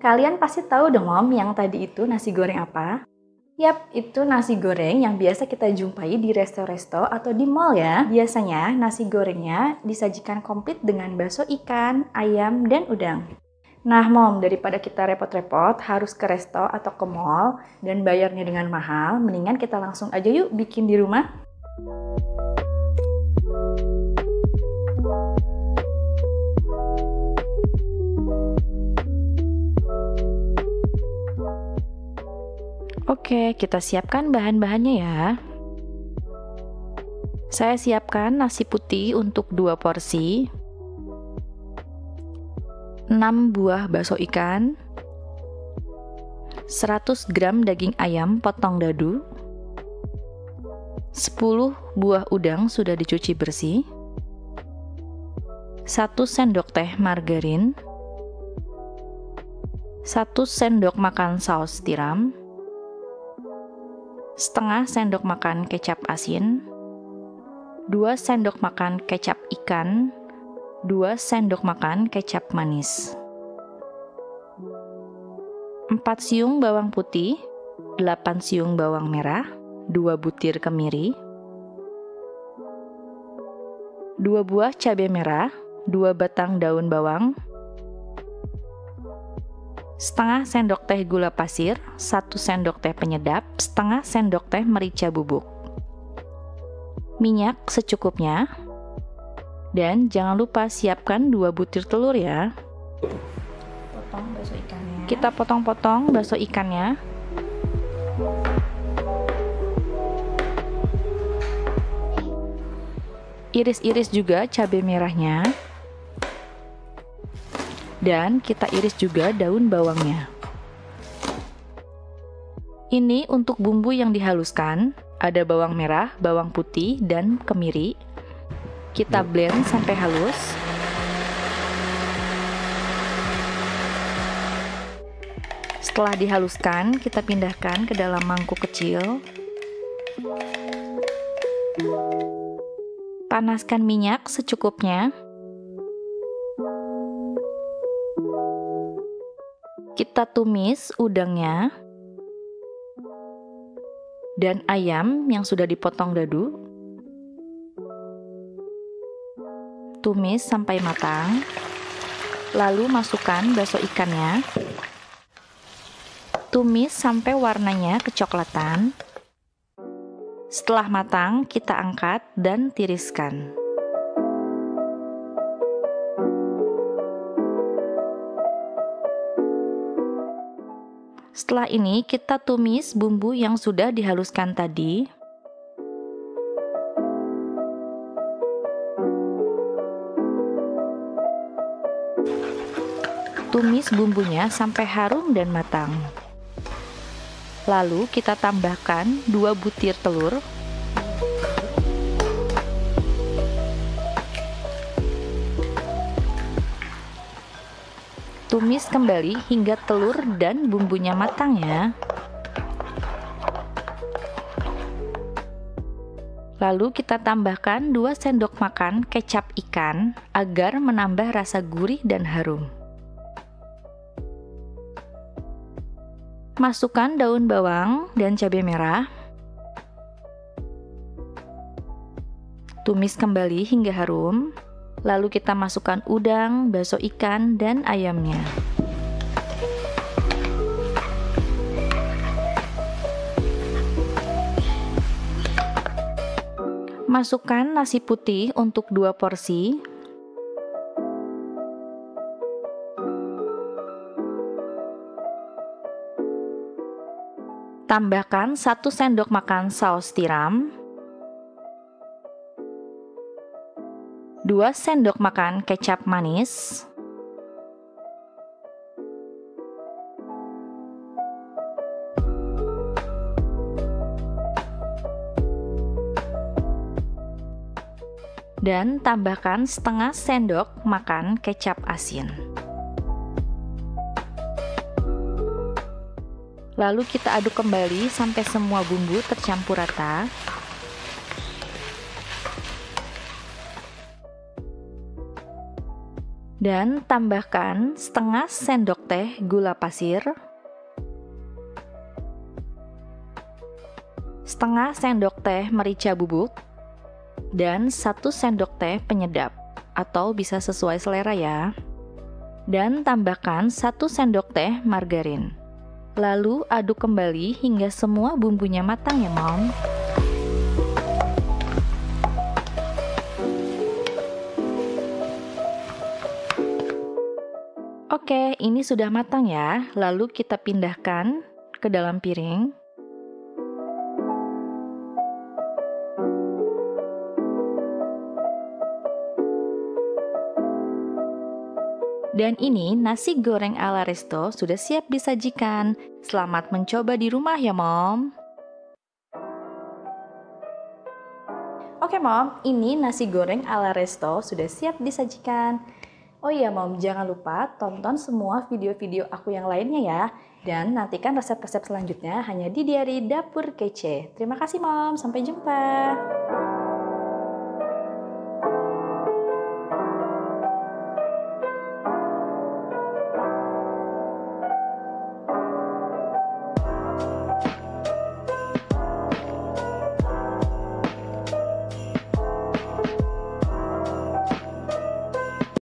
Kalian pasti tahu dong Mom, yang tadi itu nasi goreng apa? Yap, itu nasi goreng yang biasa kita jumpai di resto-resto atau di mall ya. Biasanya nasi gorengnya disajikan komplit dengan bakso ikan, ayam, dan udang. Nah Mom, daripada kita repot-repot harus ke resto atau ke mall dan bayarnya dengan mahal, mendingan kita langsung aja yuk bikin di rumah. Oke, kita siapkan bahan-bahannya ya. Saya siapkan nasi putih untuk 2 porsi, 6 buah bakso ikan, 100 gram daging ayam potong dadu, 10 buah udang sudah dicuci bersih, 1 sendok teh margarin, 1 sendok makan saus tiram, setengah sendok makan kecap asin, 2 sendok makan kecap ikan, 2 sendok makan kecap manis, 4 siung bawang putih, 8 siung bawang merah, 2 butir kemiri, 2 buah cabai merah, 2 batang daun bawang, setengah sendok teh gula pasir, 1 sendok teh penyedap, setengah sendok teh merica bubuk, minyak secukupnya, dan jangan lupa siapkan 2 butir telur ya. Potong bakso ikannya. Kita potong-potong bakso ikannya. Iris-iris juga cabai merahnya. Dan kita iris juga daun bawangnya. Ini untuk bumbu yang dihaluskan, ada bawang merah, bawang putih, dan kemiri. Kita blend sampai halus. Setelah dihaluskan, kita pindahkan ke dalam mangkuk kecil. Panaskan minyak secukupnya. Kita tumis udangnya dan ayam yang sudah dipotong dadu. Tumis sampai matang. Lalu masukkan bakso ikannya. Tumis sampai warnanya kecoklatan. Setelah matang, kita angkat dan tiriskan. Setelah ini kita tumis bumbu yang sudah dihaluskan tadi. Tumis bumbunya sampai harum dan matang. Lalu kita tambahkan 2 butir telur. Tumis kembali hingga telur dan bumbunya matang ya. Lalu kita tambahkan 2 sendok makan kecap ikan agar menambah rasa gurih dan harum. Masukkan daun bawang dan cabai merah. Tumis kembali hingga harum. Lalu kita masukkan udang, bakso ikan, dan ayamnya. Masukkan nasi putih untuk 2 porsi. Tambahkan 1 sendok makan saus tiram. 2 sendok makan kecap manis, 2 dan tambahkan setengah sendok makan kecap asin. Lalu kita aduk kembali sampai semua bumbu tercampur rata. Dan tambahkan setengah sendok teh gula pasir, setengah sendok teh merica bubuk, dan 1 sendok teh penyedap, atau bisa sesuai selera ya. Dan tambahkan 1 sendok teh margarin. Lalu aduk kembali hingga semua bumbunya matang ya Mom. Oke, ini sudah matang ya. Lalu kita pindahkan ke dalam piring. Dan ini nasi goreng ala resto sudah siap disajikan. Selamat mencoba di rumah ya Mom. Oke Mom, ini nasi goreng ala resto sudah siap disajikan. Oh iya Mom, jangan lupa tonton semua video-video aku yang lainnya ya. Dan nantikan resep-resep selanjutnya hanya di Diari Dapur Kece. Terima kasih Mom, sampai jumpa.